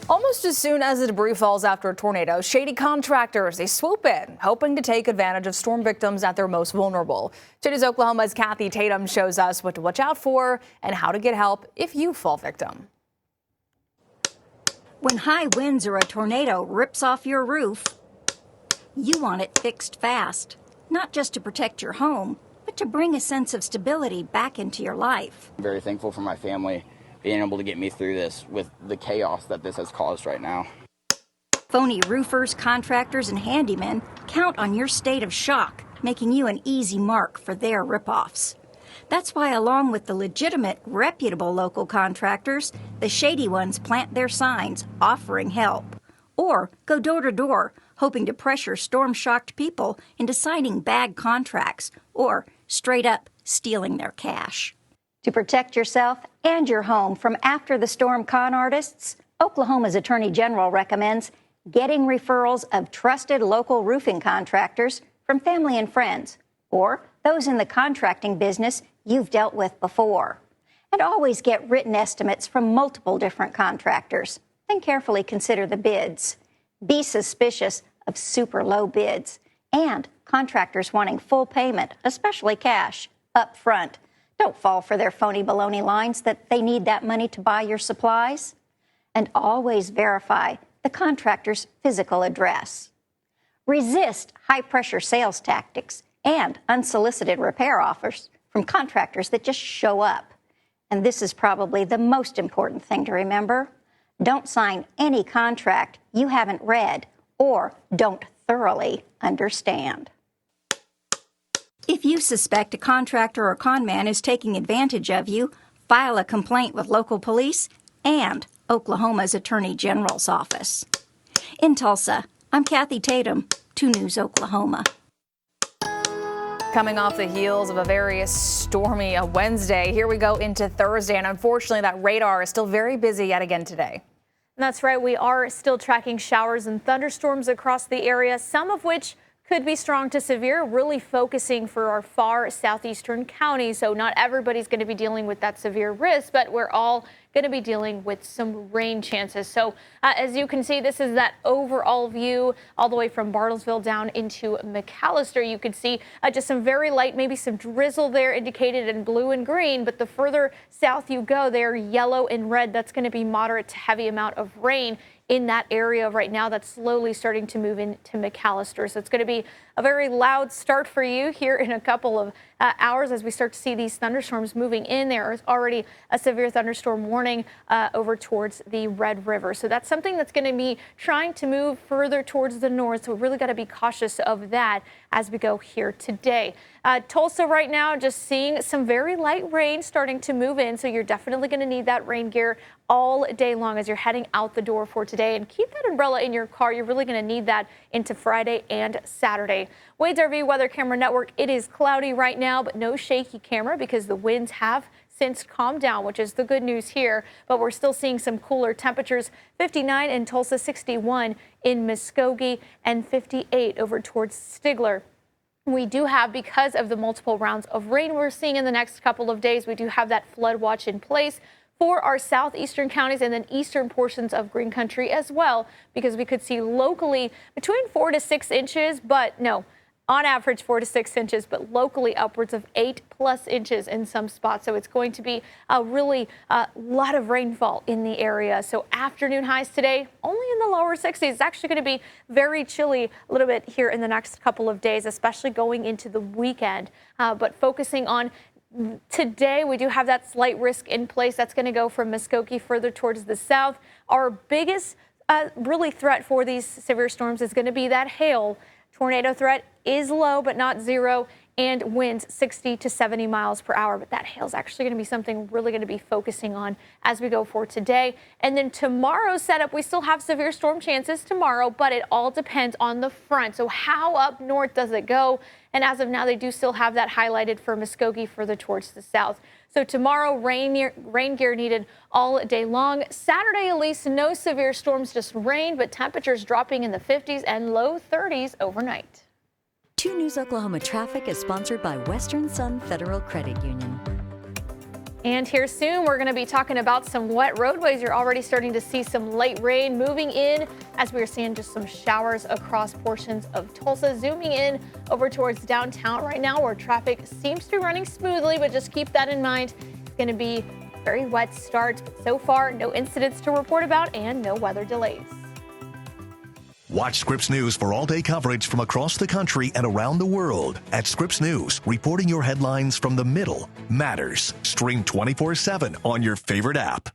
Almost as soon as the debris falls after a tornado, shady contractors, they swoop in, hoping to take advantage of storm victims at their most vulnerable. Today's Oklahoma's Kathy Tatum shows us what to watch out for and how to get help if you fall victim. When high winds or a tornado rips off your roof, you want it fixed fast, not just to protect your home, but to bring a sense of stability back into your life. I'm very thankful for my family being able to get me through this with the chaos that this has caused right now. Phony roofers, contractors, and handymen count on your state of shock, making you an easy mark for their ripoffs. That's why, along with the legitimate, reputable local contractors, the shady ones plant their signs offering help, or go door to door, hoping to pressure storm-shocked people into signing bad contracts or straight up stealing their cash. To protect yourself and your home from after-the-storm con artists, Oklahoma's Attorney General recommends getting referrals of trusted local roofing contractors from family and friends, or those in the contracting business you've dealt with before. And always get written estimates from multiple different contractors. Then carefully consider the bids. Be suspicious of super low bids and contractors wanting full payment, especially cash, up front. Don't fall for their phony baloney lines that they need that money to buy your supplies. And always verify the contractor's physical address. Resist high-pressure sales tactics and unsolicited repair offers from contractors that just show up. And this is probably the most important thing to remember. Don't sign any contract you haven't read or don't thoroughly understand. If you suspect a contractor or con man is taking advantage of you, file a complaint with local police and Oklahoma's Attorney General's office. In Tulsa, I'm Kathy Tatum, 2 News Oklahoma. Coming off the heels of a very stormy Wednesday, here we go into Thursday, and unfortunately that radar is still very busy yet again today. That's right. We are still tracking showers and thunderstorms across the area, some of which could be strong to severe, really focusing for our far southeastern counties. So not everybody's going to be dealing with that severe risk, but we're all going to be dealing with some rain chances. So as you can see, this is that overall view all the way from Bartlesville down into McAllister. You can see just some very light, maybe some drizzle there indicated in blue and green. But the further south you go, they're yellow and red. That's going to be moderate to heavy amount of rain in that area right now. That's slowly starting to move into McAllister. So it's going to be a very loud start for you here in a couple of hours as we start to see these thunderstorms moving in. There is already a severe thunderstorm warning over towards the Red River. So that's something that's going to be trying to move further towards the north. So we really got to be cautious of that as we go here today. Tulsa right now just seeing some very light rain starting to move in. So you're definitely going to need that rain gear all day long as you're heading out the door for today. And keep that umbrella in your car. You're really going to need that into Friday and Saturday. Wade's RV Weather Camera Network. It is cloudy right now, but no shaky camera because the winds have since calmed down, which is the good news here. But we're still seeing some cooler temperatures. 59 in Tulsa, 61 in Muskogee, and 58 over towards Stigler. We do have, because of the multiple rounds of rain we're seeing in the next couple of days, we do have that flood watch in place for our southeastern counties and then eastern portions of Green Country as well, because we could see locally between 4 to 6 inches, but no, on average 4 to 6 inches, but locally upwards of 8+ inches in some spots. So it's going to be a really lot of rainfall in the area. So afternoon highs today only in the lower 60s. It's actually going to be very chilly a little bit here in the next couple of days, especially going into the weekend. But focusing on today, we do have that slight risk in place. That's going to go from Muskogee further towards the south. Our biggest really threat for these severe storms is going to be that hail. Tornado threat is low, but not zero, and winds 60 to 70 miles per hour. But that hail is actually going to be something we're really going to be focusing on as we go for today. And then tomorrow's setup, we still have severe storm chances tomorrow, but it all depends on the front. So how up north does it go? And as of now, they do still have that highlighted for Muskogee further towards the south. So tomorrow, rain gear needed all day long. Saturday, at least, no severe storms, just rain, but temperatures dropping in the 50s and low 30s overnight. 2 News Oklahoma traffic is sponsored by Western Sun Federal Credit Union. And here soon, we're going to be talking about some wet roadways. You're already starting to see some light rain moving in as we're seeing just some showers across portions of Tulsa. Zooming in over towards downtown right now where traffic seems to be running smoothly, but just keep that in mind. It's going to be a very wet start. But so far, no incidents to report about and no weather delays. Watch Scripps News for all-day coverage from across the country and around the world. At Scripps News, reporting your headlines from the middle matters. Stream 24/7 on your favorite app.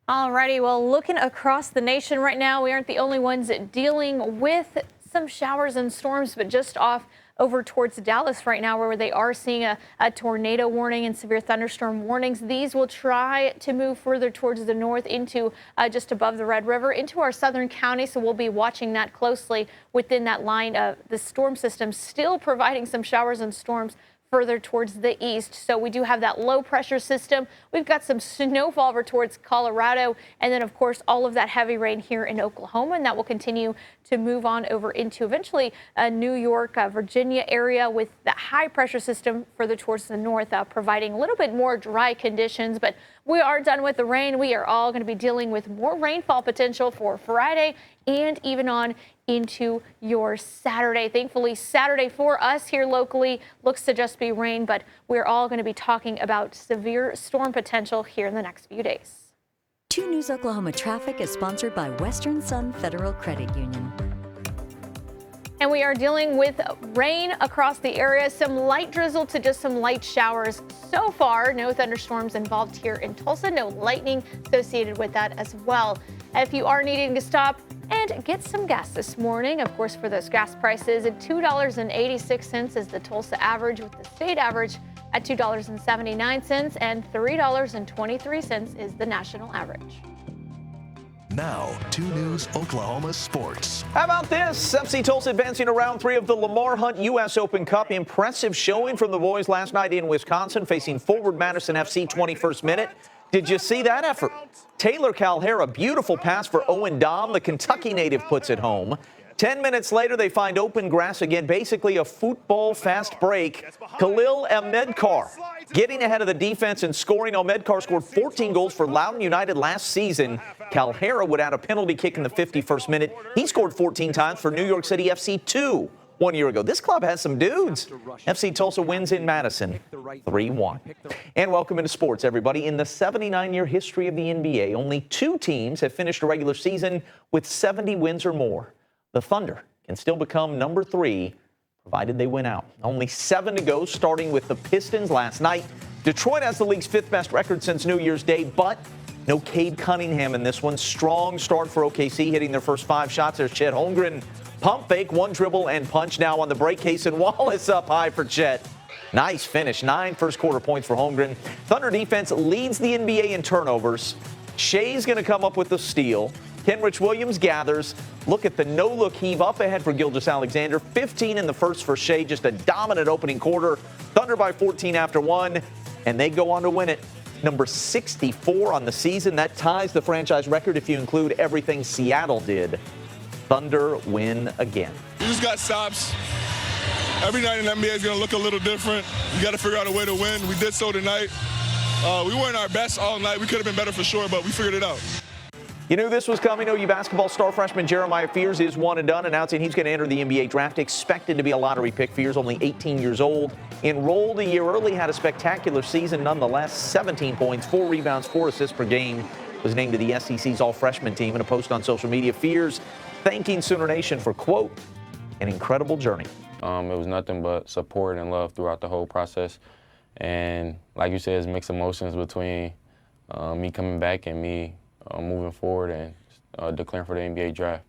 Alrighty, well, looking across the nation right now, we aren't the only ones dealing with some showers and storms, but just off over towards Dallas right now where they are seeing a tornado warning and severe thunderstorm warnings. These will try to move further towards the north into just above the Red River into our southern county. So we'll be watching that closely within that line of the storm system, still providing some showers and storms further towards the east. So we do have that low pressure system. We've got some snowfall over towards Colorado. And then, of course, all of that heavy rain here in Oklahoma. And that will continue to move on over into eventually New York, Virginia area with that high pressure system further towards the north, providing a little bit more dry conditions. But we are done with the rain. We are all going to be dealing with more rainfall potential for Friday and even on into your Saturday. Thankfully, Saturday for us here locally looks to just be rain, but we're all going to be talking about severe storm potential here in the next few days. 2 News Oklahoma Traffic is sponsored by Western Sun Federal Credit Union. And we are dealing with rain across the area, some light drizzle to just some light showers. So far, no thunderstorms involved here in Tulsa, no lightning associated with that as well. If you are needing to stop and get some gas this morning, of course, for those gas prices, at $2.86 is the Tulsa average, with the state average at $2.79, and $3.23 is the national average. Now, 2 News Oklahoma Sports. How about this? FC Tulsa advancing to round 3 of the Lamar Hunt U.S. Open Cup. Impressive showing from the boys last night in Wisconsin, facing Forward Madison FC 21st minute. Did you see that effort? Taylor Calhera, beautiful pass for Owen Dom. The Kentucky native puts it home. 10 minutes later, they find open grass again, basically a football fast break. Khalil Ahmedkar getting ahead of the defense and scoring. Ahmedkar scored 14 goals for Loudoun United last season. Calhera would add a penalty kick in the 51st minute. He scored 14 times for New York City FC 2 1 year ago. This club has some dudes. FC Tulsa wins in Madison 3-1. And welcome into sports, everybody. In the 79-year history of the NBA, only 2 teams have finished a regular season with 70 wins or more. The Thunder can still become number 3, provided they win out. Only 7 to go, starting with the Pistons last night. Detroit has the league's 5th best record since New Year's Day, but no Cade Cunningham in this one. Strong start for OKC, hitting their first 5 shots. There's Chet Holmgren. Pump fake, 1 dribble and punch now on the break. Cason Wallace up high for Chet. Nice finish. 9 first quarter points for Holmgren. Thunder defense leads the NBA in turnovers. Shea's going to come up with the steal. Kenrich Williams gathers. Look at the no-look heave up ahead for Gilgeous-Alexander. 15 in the first for Shea. Just a dominant opening quarter. Thunder by 14 after 1, and they go on to win it. Number 64 on the season. That ties the franchise record if you include everything Seattle did. Thunder win again. You just got stops. Every night in the NBA is going to look a little different. You got to figure out a way to win. We did so tonight. We weren't our best all night. We could have been better for sure, but we figured it out. You knew this was coming. OU basketball star freshman Jeremiah Fears is 1 and done, announcing he's going to enter the NBA draft. Expected to be a lottery pick. Fears, only 18 years old. Enrolled a year early, had a spectacular season nonetheless. 17 points, 4 rebounds, 4 assists per game. Was named to the SEC's all-freshman team. In a post on social media, Fears thanking Sooner Nation for, quote, an incredible journey. It was nothing but support and love throughout the whole process. And like you said, it's mixed emotions between me coming back and me moving forward and declaring for the NBA draft.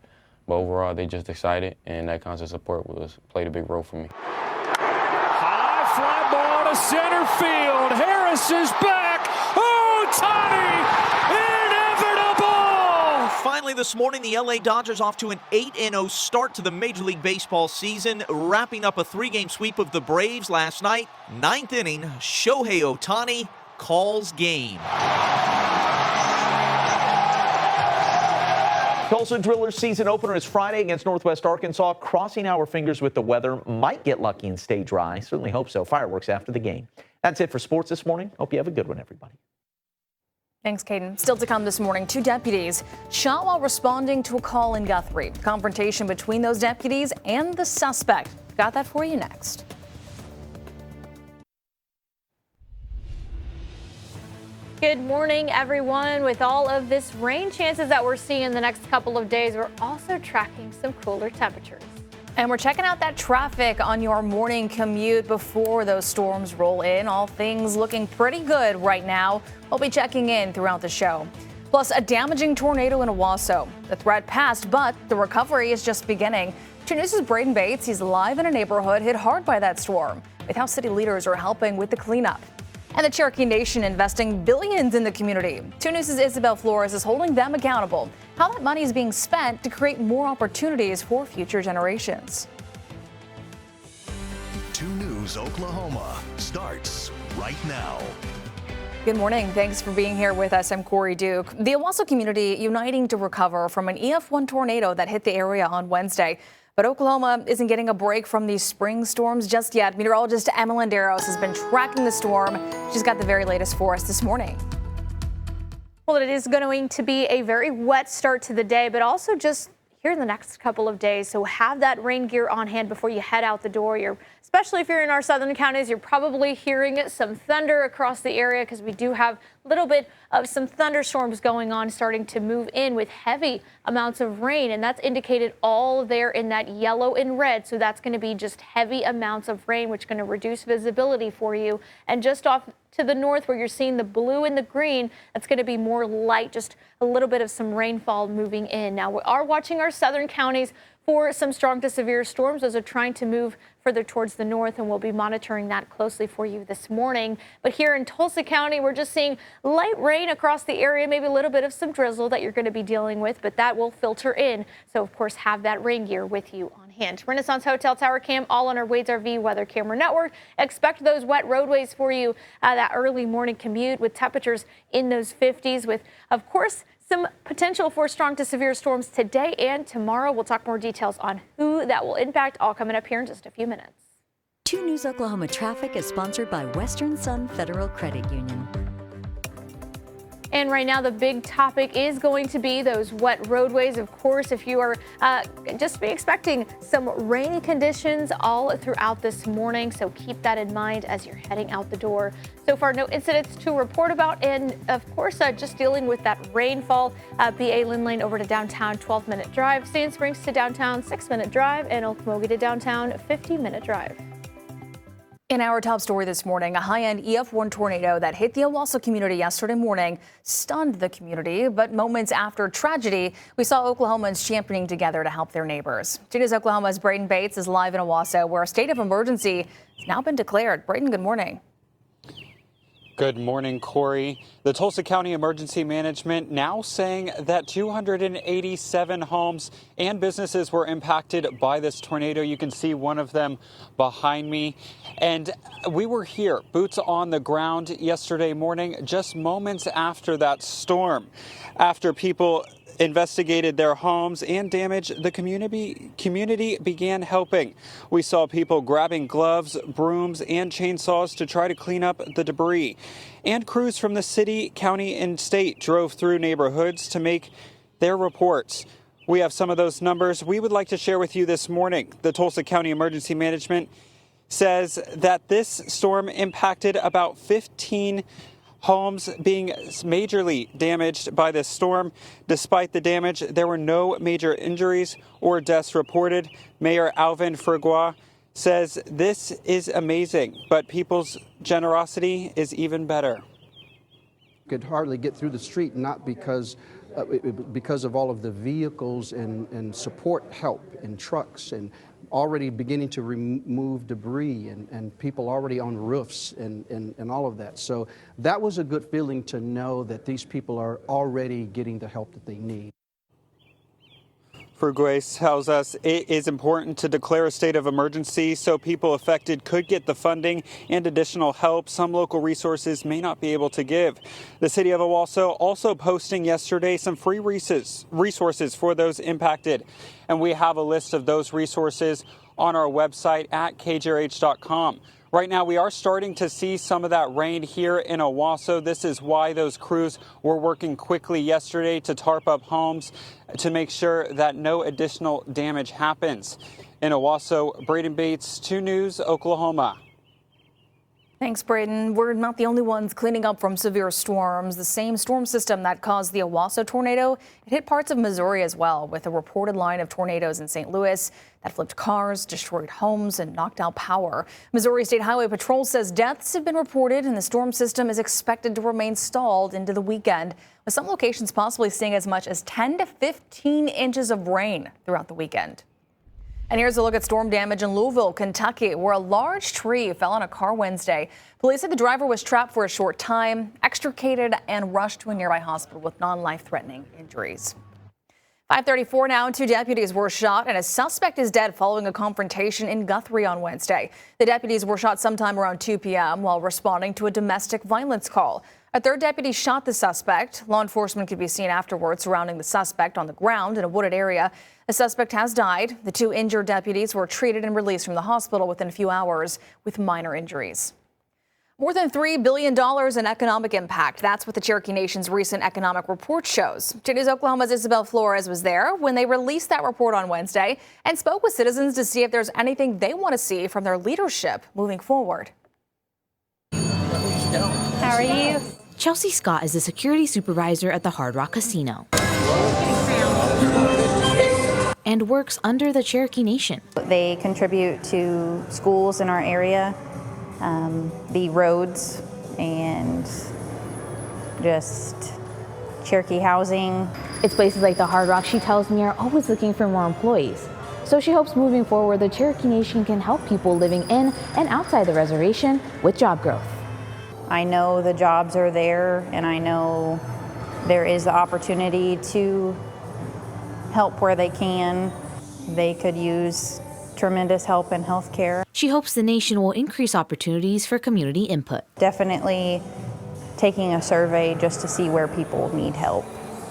But overall, they just excited, and that constant support played a big role for me. High fly ball to center field. Harris is back. Oh, Tani! Inevitable! Finally this morning, the LA Dodgers off to an 8-0 start to the Major League Baseball season, wrapping up a 3-game sweep of the Braves last night. 9th inning, Shohei Ohtani calls game. Tulsa Drillers season opener is Friday against Northwest Arkansas. Crossing our fingers with the weather. Might get lucky and stay dry. Certainly hope so. Fireworks after the game. That's it for sports this morning. Hope you have a good one, everybody. Thanks, Caden. Still to come this morning, 2 deputies shot while responding to a call in Guthrie. Confrontation between those deputies and the suspect. Got that for you next. Good morning, everyone. With all of this rain chances that we're seeing in the next couple of days, we're also tracking some cooler temperatures. And we're checking out that traffic on your morning commute before those storms roll in. All things looking pretty good right now. We'll be checking in throughout the show. Plus, a damaging tornado in Owasso. The threat passed, but the recovery is just beginning. 2 News' Braden Bates, he's live in a neighborhood hit hard by that storm, with how city leaders are helping with the cleanup. And the Cherokee Nation investing billions in the community. 2 News' Isabel Flores is holding them accountable. How that money is being spent to create more opportunities for future generations. 2 News Oklahoma starts right now. Good morning. Thanks for being here with us. I'm Corey Duke. The Owasso community uniting to recover from an EF1 tornado that hit the area on Wednesday. But Oklahoma isn't getting a break from these spring storms just yet. Meteorologist Emma Landeros has been tracking the storm. She's got the very latest for us this morning. Well, it is going to be a very wet start to the day, but also just here in the next couple of days. So have that rain gear on hand before you head out the door. Especially if you're in our southern counties, you're probably hearing some thunder across the area because we do have a little bit of some thunderstorms going on, starting to move in with heavy amounts of rain. And that's indicated all there in that yellow and red. So that's going to be just heavy amounts of rain, which is going to reduce visibility for you. And just off to the north where you're seeing the blue and the green, that's going to be more light, just a little bit of some rainfall moving in. Now, we are watching our southern counties for some strong to severe storms. Those are trying to move further towards the north, and we'll be monitoring that closely for you this morning. But here in Tulsa County, we're just seeing light rain across the area, maybe a little bit of some drizzle that you're going to be dealing with, but that will filter in. So, of course, have that rain gear with you on hand. Renaissance Hotel Tower Cam, all on our Wade's RV Weather Camera Network. Expect those wet roadways for you that early morning commute with temperatures in those 50s with, of course, some potential for strong to severe storms today and tomorrow. We'll talk more details on who that will impact, all coming up here in just a few minutes. 2 News Oklahoma Traffic is sponsored by Western Sun Federal Credit Union. And right now, the big topic is going to be those wet roadways. Of course, if you are just be expecting some rainy conditions all throughout this morning, so keep that in mind as you're heading out the door. So far, no incidents to report about, and of course, just dealing with that rainfall. BA Lynn Lane over to downtown, 12-minute drive. Sand Springs to downtown, 6-minute drive, and Okmulgee to downtown, 15-minute drive. In our top story this morning, a high-end EF1 tornado that hit the Owasso community yesterday morning stunned the community. But moments after tragedy, we saw Oklahomans championing together to help their neighbors. 2 News Oklahoma's Braden Bates is live in Owasso, where a state of emergency has now been declared. Braden, good morning. Good morning, Corey. The Tulsa County Emergency Management now saying that 287 homes and businesses were impacted by this tornado. You can see one of them behind me. And we were here, boots on the ground yesterday morning, just moments after that storm, after people investigated their homes and damage, the community began helping. We saw people grabbing gloves, brooms, and chainsaws to try to clean up the debris. And crews from the city, county, and state drove through neighborhoods to make their reports. We have some of those numbers we would like to share with you this morning. The Tulsa County Emergency Management says that this storm impacted about 15 homes being majorly damaged by this storm. Despite the damage, there were no major injuries or deaths reported. Mayor Alvin Fregois says this is amazing, but people's generosity is even better. Could hardly get through the street, not because of all of the vehicles and support help and trucks and already beginning to remove debris and people already on roofs and all of that. So that was a good feeling to know that these people are already getting the help that they need. Brugues tells us it is important to declare a state of emergency so people affected could get the funding and additional help some local resources may not be able to give. The city of Owasso also posting yesterday some free resources for those impacted. And we have a list of those resources on our website at kjrh.com. Right now, we are starting to see some of that rain here in Owasso. This is why those crews were working quickly yesterday to tarp up homes to make sure that no additional damage happens. In Owasso, Braden Bates, 2 News, Oklahoma. Thanks, Braden. We're not the only ones cleaning up from severe storms. The same storm system that caused the Owasso tornado, it hit parts of Missouri as well, with a reported line of tornadoes in St. Louis that flipped cars, destroyed homes, and knocked out power. Missouri State Highway Patrol says deaths have been reported, and the storm system is expected to remain stalled into the weekend, with some locations possibly seeing as much as 10 to 15 inches of rain throughout the weekend. And here's a look at storm damage in Louisville, Kentucky, where a large tree fell on a car Wednesday. Police said the driver was trapped for a short time, extricated, and rushed to a nearby hospital with non-life-threatening injuries. 5:34 now, 2 deputies were shot, and a suspect is dead following a confrontation in Guthrie on Wednesday. The deputies were shot sometime around 2 p.m. while responding to a domestic violence call. A 3rd deputy shot the suspect. Law enforcement could be seen afterwards surrounding the suspect on the ground in a wooded area. The suspect has died. The 2 injured deputies were treated and released from the hospital within a few hours with minor injuries. More than $3 billion in economic impact. That's what the Cherokee Nation's recent economic report shows. Today's Oklahoma's Isabel Flores was there when they released that report on Wednesday and spoke with citizens to see if there's anything they want to see from their leadership moving forward. How are you? Chelsea Scott is the security supervisor at the Hard Rock Casino and works under the Cherokee Nation. They contribute to schools in our area, the roads, and just Cherokee housing. It's places like the Hard Rock, she tells me, are always looking for more employees. So she hopes moving forward, the Cherokee Nation can help people living in and outside the reservation with job growth. I know the jobs are there, and I know there is the opportunity to help where they can. They could use tremendous help in health care. She hopes the nation will increase opportunities for community input. Definitely taking a survey just to see where people need help.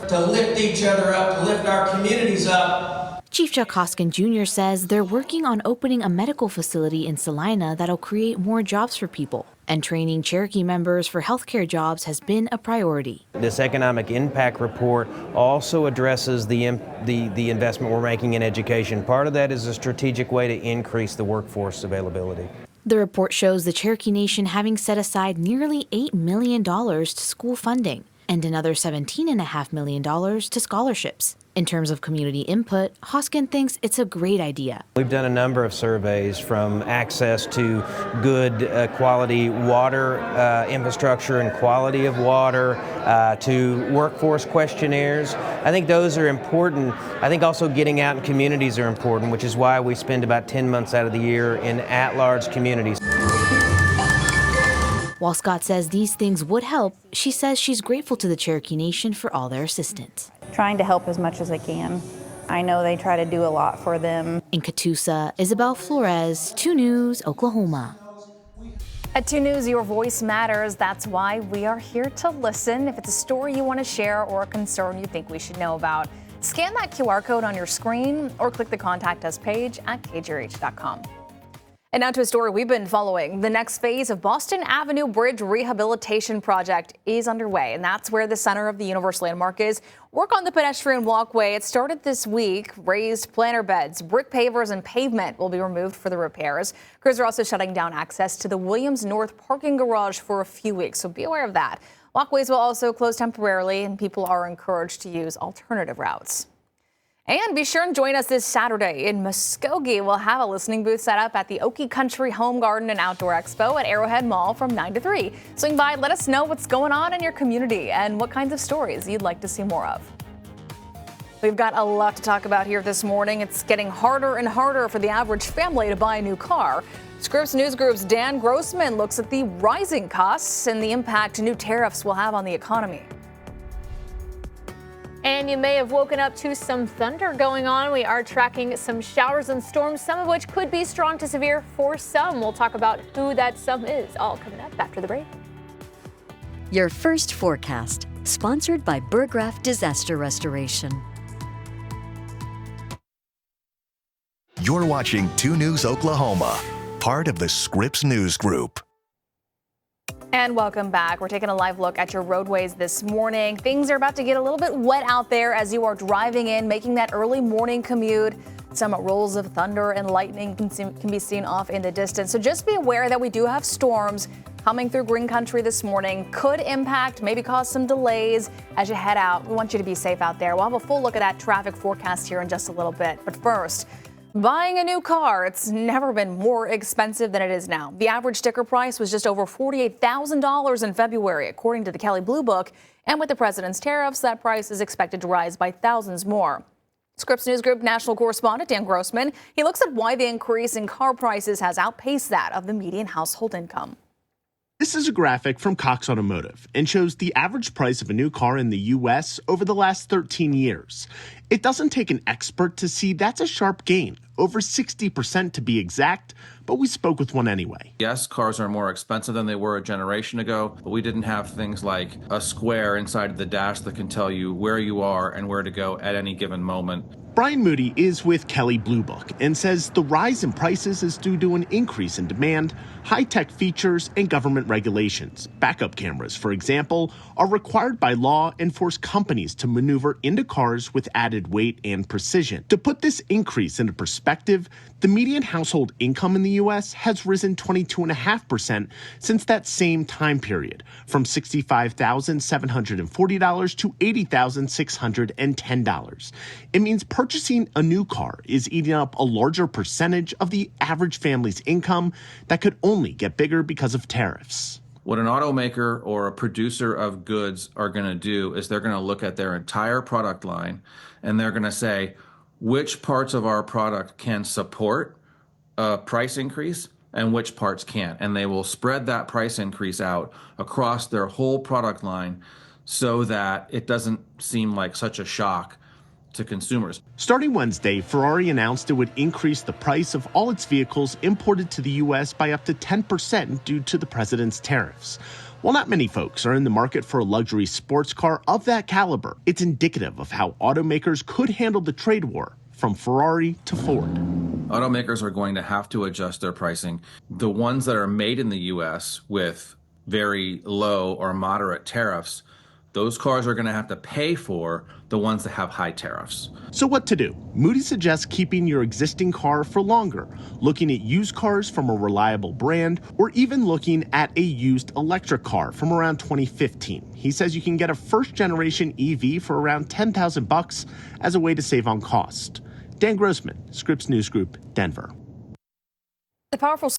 To lift each other up, to lift our communities up. Chief Chuck Hoskin Jr. says they're working on opening a medical facility in Salina that'll create more jobs for people. And training Cherokee members for healthcare jobs has been a priority. This economic impact report also addresses the investment we're making in education. Part of that is a strategic way to increase the workforce availability. The report shows the Cherokee Nation having set aside nearly $8 million to school funding and another $17.5 million to scholarships. In terms of community input, Hoskin thinks it's a great idea. We've done a number of surveys, from access to good quality water infrastructure and quality of water to workforce questionnaires. I think those are important. I think also getting out in communities are important, which is why we spend about 10 months out of the year in at-large communities. While Scott says these things would help, she says she's grateful to the Cherokee Nation for all their assistance. Trying to help as much as I can. I know they try to do a lot for them. In Catoosa, Isabel Flores, 2 News, Oklahoma. At 2 News, your voice matters. That's why we are here to listen. If it's a story you want to share or a concern you think we should know about, scan that QR code on your screen or click the Contact Us page at kjrh.com. And now to a story we've been following. The next phase of Boston Avenue Bridge Rehabilitation Project is underway, and that's where the center of the Universe Landmark is. Work on the pedestrian walkway, it started this week. Raised planter beds, brick pavers, and pavement will be removed for the repairs. Crews are also shutting down access to the Williams North parking garage for a few weeks, so be aware of that. Walkways will also close temporarily, and people are encouraged to use alternative routes. And be sure and join us this Saturday in Muskogee. We'll have a listening booth set up at the Okie Country Home Garden and Outdoor Expo at Arrowhead Mall from 9 to 3. Swing by, let us know what's going on in your community and what kinds of stories you'd like to see more of. We've got a lot to talk about here this morning. It's getting harder and harder for the average family to buy a new car. Scripps News Group's Dan Grossman looks at the rising costs and the impact new tariffs will have on the economy. And you may have woken up to some thunder going on. We are tracking some showers and storms, some of which could be strong to severe for some. We'll talk about who that some is, all coming up after the break. Your first forecast, sponsored by Burgraff Disaster Restoration. You're watching 2 News Oklahoma, part of the Scripps News Group. And welcome back. We're taking a live look at your roadways this morning. Things are about to get a little bit wet out there as you are driving in, making that early morning commute. Some rolls of thunder and lightning can be seen off in the distance. So just be aware that we do have storms coming through Green Country this morning. Could impact, maybe cause some delays as you head out. We want you to be safe out there. We'll have a full look at that traffic forecast here in just a little bit. But first, buying a new car, it's never been more expensive than it is now. The average sticker price was just over $48,000 in February, according to the Kelley Blue Book. And with the president's tariffs, that price is expected to rise by thousands more. Scripps News Group national correspondent Dan Grossman, he looks at why the increase in car prices has outpaced that of the median household income. This is a graphic from Cox Automotive and shows the average price of a new car in the U.S. over the last 13 years. It doesn't take an expert to see that's a sharp gain, over 60% to be exact, but we spoke with one anyway. Yes, cars are more expensive than they were a generation ago, but we didn't have things like a square inside the dash that can tell you where you are and where to go at any given moment. Brian Moody is with Kelley Blue Book and says the rise in prices is due to an increase in demand, high-tech features, and government regulations. Backup cameras, for example, are required by law and force companies to maneuver into cars with added weight and precision. To put this increase into perspective, the median household income in the U.S. has risen 22.5% since that same time period, from $65,740 to $80,610. It means purchasing a new car is eating up a larger percentage of the average family's income that could only get bigger because of tariffs. What an automaker or a producer of goods are going to do is they're going to look at their entire product line and they're going to say, which parts of our product can support a price increase and which parts can't. And they will spread that price increase out across their whole product line so that it doesn't seem like such a shock to consumers. Starting Wednesday, Ferrari announced it would increase the price of all its vehicles imported to the U.S. by up to 10% due to the president's tariffs. While not many folks are in the market for a luxury sports car of that caliber, it's indicative of how automakers could handle the trade war, from Ferrari to Ford. Automakers are going to have to adjust their pricing. The ones that are made in the U.S. with very low or moderate tariffs, those cars are going to have to pay for the ones that have high tariffs. So what to do? Moody suggests keeping your existing car for longer, looking at used cars from a reliable brand, or even looking at a used electric car from around 2015. He says you can get a first-generation EV for around $10,000 as a way to save on cost. Dan Grossman, Scripps News Group, Denver. The powerful